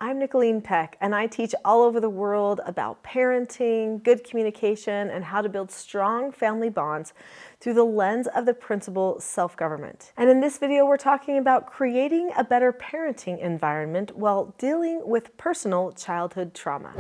I'm Nicholeen Peck, and I teach all over the world about parenting, good communication, and how to build strong family bonds through the lens of the principle self-government. And in this video, we're talking about creating a better parenting environment while dealing with personal childhood trauma.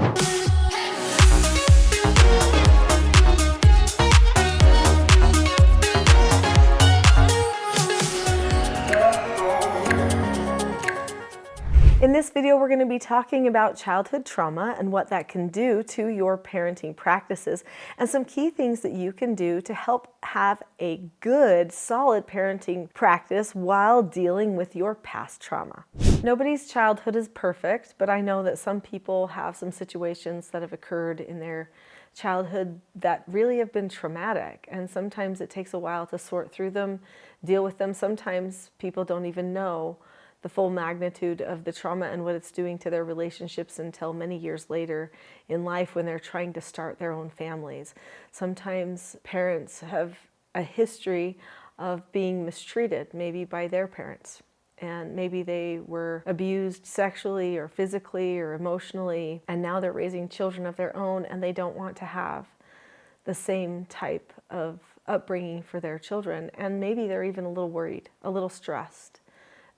In this video, we're going to be talking about childhood trauma and what that can do to your parenting practices and some key things that you can do to help have a good, solid parenting practice while dealing with your past trauma. Nobody's childhood is perfect, but I know that some people have some situations that have occurred in their childhood that really have been traumatic, and sometimes it takes a while to sort through them, deal with them. Sometimes people don't even know the full magnitude of the trauma and what it's doing to their relationships until many years later in life when they're trying to start their own families. Sometimes parents have a history of being mistreated, maybe by their parents, and maybe they were abused sexually or physically or emotionally, and now they're raising children of their own and they don't want to have the same type of upbringing for their children, and maybe they're even a little worried, a little stressed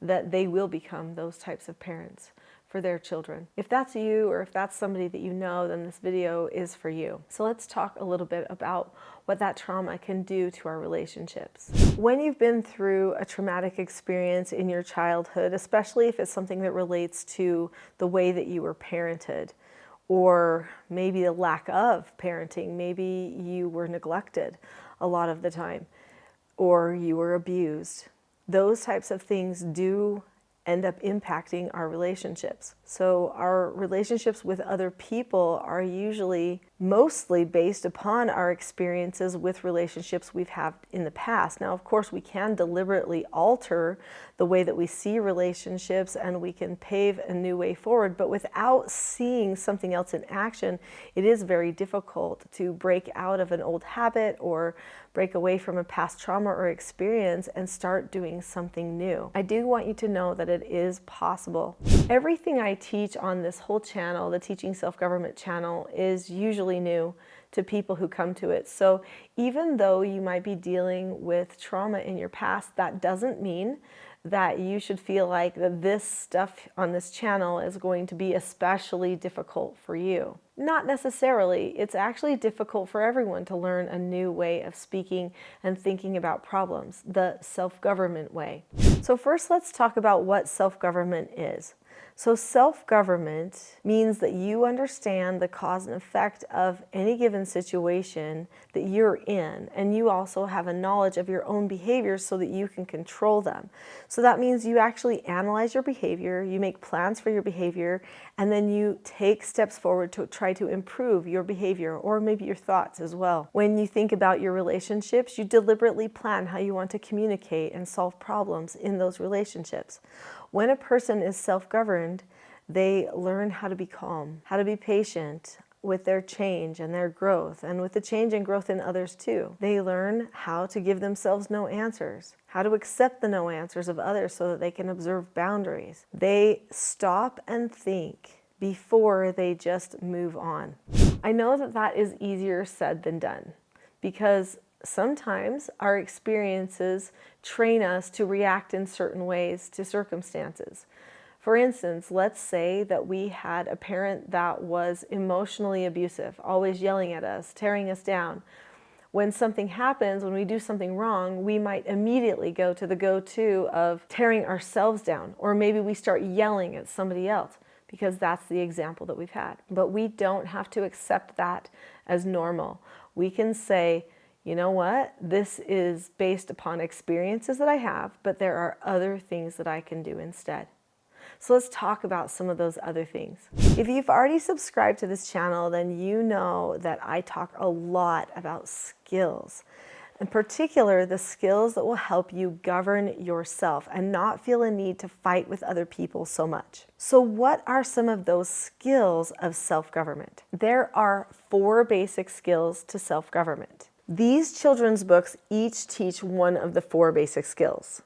that they will become those types of parents for their children. If that's you, or if that's somebody that you know, then this video is for you. So let's talk a little bit about what that trauma can do to our relationships. When you've been through a traumatic experience in your childhood, especially if it's something that relates to the way that you were parented, or maybe the lack of parenting, maybe you were neglected a lot of the time, or you were abused. Those types of things do end up impacting our relationships. So our relationships with other people are usually mostly based upon our experiences with relationships we've had in the past. Now, of course, we can deliberately alter the way that we see relationships and we can pave a new way forward, but without seeing something else in action, it is very difficult to break out of an old habit or break away from a past trauma or experience and start doing something new. I do want you to know that it is possible. Everything I teach on this whole channel, the Teaching Self-Government channel, is usually new to people who come to it. So even though you might be dealing with trauma in your past, that doesn't mean that you should feel like that this stuff on this channel is going to be especially difficult for you. Not necessarily. It's actually difficult for everyone to learn a new way of speaking and thinking about problems, the self-government way. So first, let's talk about what self-government is. So self-government means that you understand the cause and effect of any given situation that you're in, and you also have a knowledge of your own behaviors so that you can control them. So that means you actually analyze your behavior, you make plans for your behavior, and then you take steps forward to try to improve your behavior, or maybe your thoughts as well. When you think about your relationships, you deliberately plan how you want to communicate and solve problems in those relationships. When a person is self-governed, they learn how to be calm, how to be patient with their change and their growth, and with the change and growth in others too. They learn how to give themselves no answers, how to accept the no answers of others so that they can observe boundaries. They stop and think before they just move on. I know that that is easier said than done, because sometimes our experiences train us to react in certain ways to circumstances. For instance, let's say that we had a parent that was emotionally abusive, always yelling at us, tearing us down. When something happens, when we do something wrong, we might immediately go to the go-to of tearing ourselves down, or maybe we start yelling at somebody else because that's the example that we've had. But we don't have to accept that as normal. We can say, you know what, this is based upon experiences that I have, but there are other things that I can do instead. So let's talk about some of those other things. If you've already subscribed to this channel, then you know that I talk a lot about skills. In particular, the skills that will help you govern yourself and not feel a need to fight with other people so much. So what are some of those skills of self-government? There are 4 basic skills to self-government. These children's books each teach one of the 4 basic skills.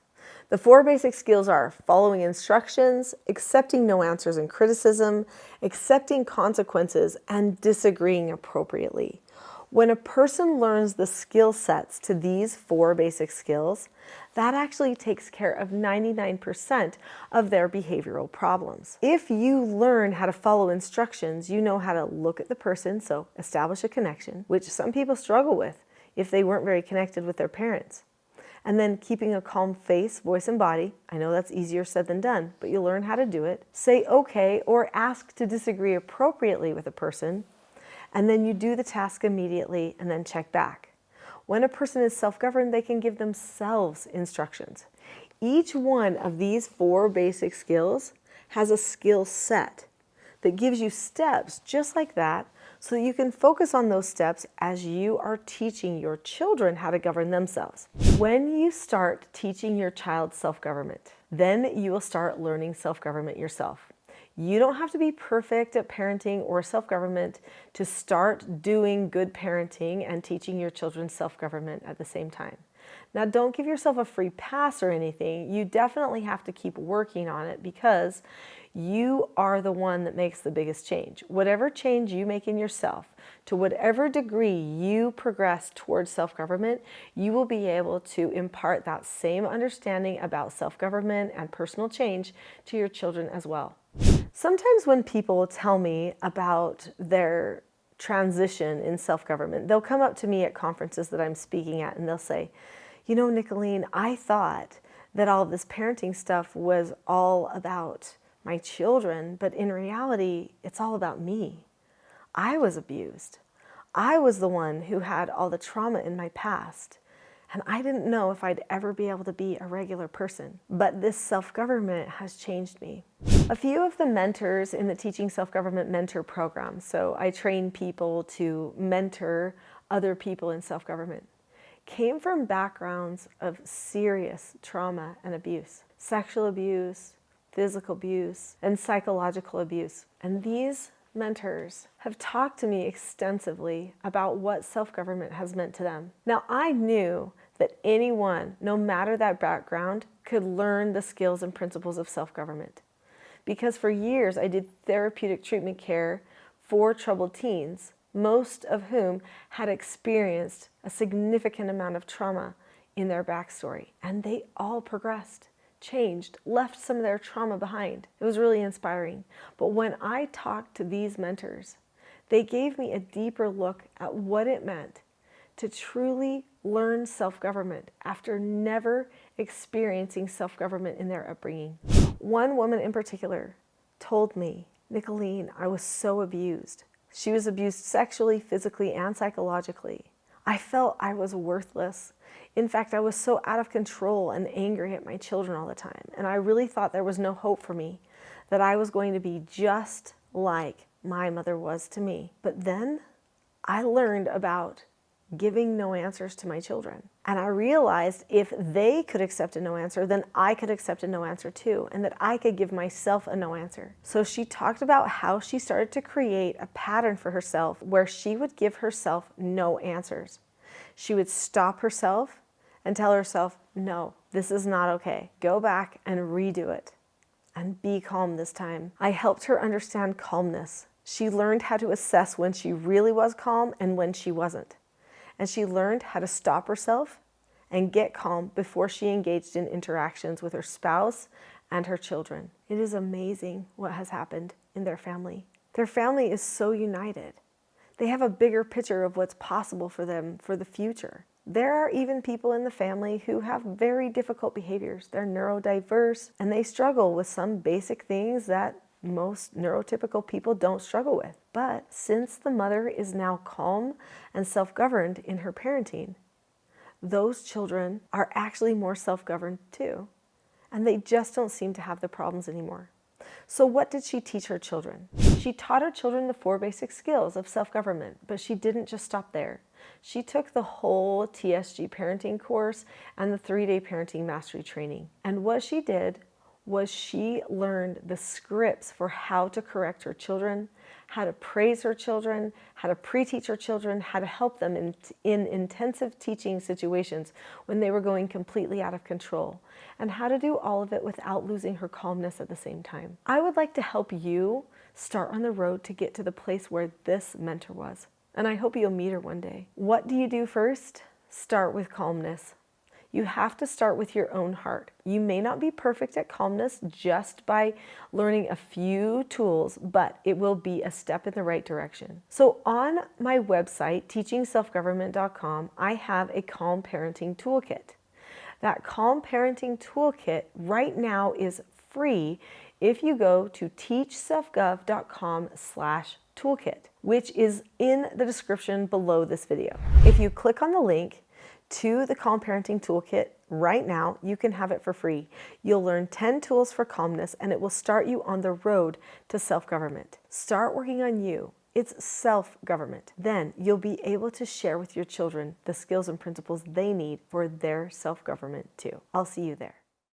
The 4 basic skills are following instructions, accepting no answers and criticism, accepting consequences, and disagreeing appropriately. When a person learns the skill sets to these 4 basic skills, that actually takes care of 99% of their behavioral problems. If you learn how to follow instructions, you know how to look at the person, so establish a connection, which some people struggle with if they weren't very connected with their parents. And then keeping a calm face, voice, and body. I know that's easier said than done, but you learn how to do it. Say okay or ask to disagree appropriately with a person. And then you do the task immediately and then check back. When a person is self-governed, they can give themselves instructions. Each one of these 4 basic skills has a skill set that gives you steps just like that, so that you can focus on those steps as you are teaching your children how to govern themselves. When you start teaching your child self-government, then you will start learning self-government yourself. You don't have to be perfect at parenting or self-government to start doing good parenting and teaching your children self-government at the same time. Now, don't give yourself a free pass or anything. You definitely have to keep working on it because you are the one that makes the biggest change. Whatever change you make in yourself, to whatever degree you progress towards self-government, you will be able to impart that same understanding about self-government and personal change to your children as well. Sometimes when people tell me about their transition in self-government, they'll come up to me at conferences that I'm speaking at and they'll say, you know, Nicholeen, I thought that all this parenting stuff was all about my children, but in reality, it's all about me. I was abused. I was the one who had all the trauma in my past, and I didn't know if I'd ever be able to be a regular person. But this self-government has changed me. A few of the mentors in the Teaching Self-Government Mentor program, so I train people to mentor other people in self-government, came from backgrounds of serious trauma and abuse, sexual abuse, physical abuse, and psychological abuse. And these mentors have talked to me extensively about what self-government has meant to them. Now, I knew that anyone, no matter that background, could learn the skills and principles of self-government. Because for years, I did therapeutic treatment care for troubled teens, most of whom had experienced a significant amount of trauma in their backstory. And they all progressed, changed, left some of their trauma behind. It was really inspiring. But when I talked to these mentors, they gave me a deeper look at what it meant to truly learn self-government after never experiencing self-government in their upbringing. One woman in particular told me, Nicholeen, I was so abused. She was abused sexually, physically, and psychologically. I felt I was worthless. In fact, I was so out of control and angry at my children all the time. And I really thought there was no hope for me, that I was going to be just like my mother was to me. But then I learned about giving no answers to my children. And I realized if they could accept a no answer, then I could accept a no answer too, and that I could give myself a no answer. So she talked about how she started to create a pattern for herself where she would give herself no answers. She would stop herself and tell herself, no, this is not okay. Go back and redo it and be calm this time. I helped her understand calmness. She learned how to assess when she really was calm and when she wasn't. And she learned how to stop herself and get calm before she engaged in interactions with her spouse and her children. It is amazing what has happened in their family. Their family is so united. They have a bigger picture of what's possible for them for the future. There are even people in the family who have very difficult behaviors. They're neurodiverse and they struggle with some basic things that most neurotypical people don't struggle with. But since the mother is now calm and self-governed in her parenting, those children are actually more self-governed too. And they just don't seem to have the problems anymore. So what did she teach her children? She taught her children the 4 basic skills of self-government, but she didn't just stop there. She took the whole TSG parenting course and the 3-day parenting mastery training. And what she did was she learned the scripts for how to correct her children, how to praise her children, how to pre-teach her children, how to help them in intensive teaching situations when they were going completely out of control, and how to do all of it without losing her calmness at the same time. I would like to help you start on the road to get to the place where this mentor was, and I hope you'll meet her one day. What do you do first? Start with calmness. You have to start with your own heart. You may not be perfect at calmness just by learning a few tools, but it will be a step in the right direction. So on my website, teachingselfgovernment.com, I have a Calm Parenting Toolkit. That Calm Parenting Toolkit right now is free if you go to teachselfgov.com/toolkit, which is in the description below this video. If you click on the link to the Calm Parenting Toolkit right now, you can have it for free. You'll learn 10 tools for calmness, and it will start you on the road to self-government. Start working on you. It's self-government. Then you'll be able to share with your children the skills and principles they need for their self-government too. I'll see you there.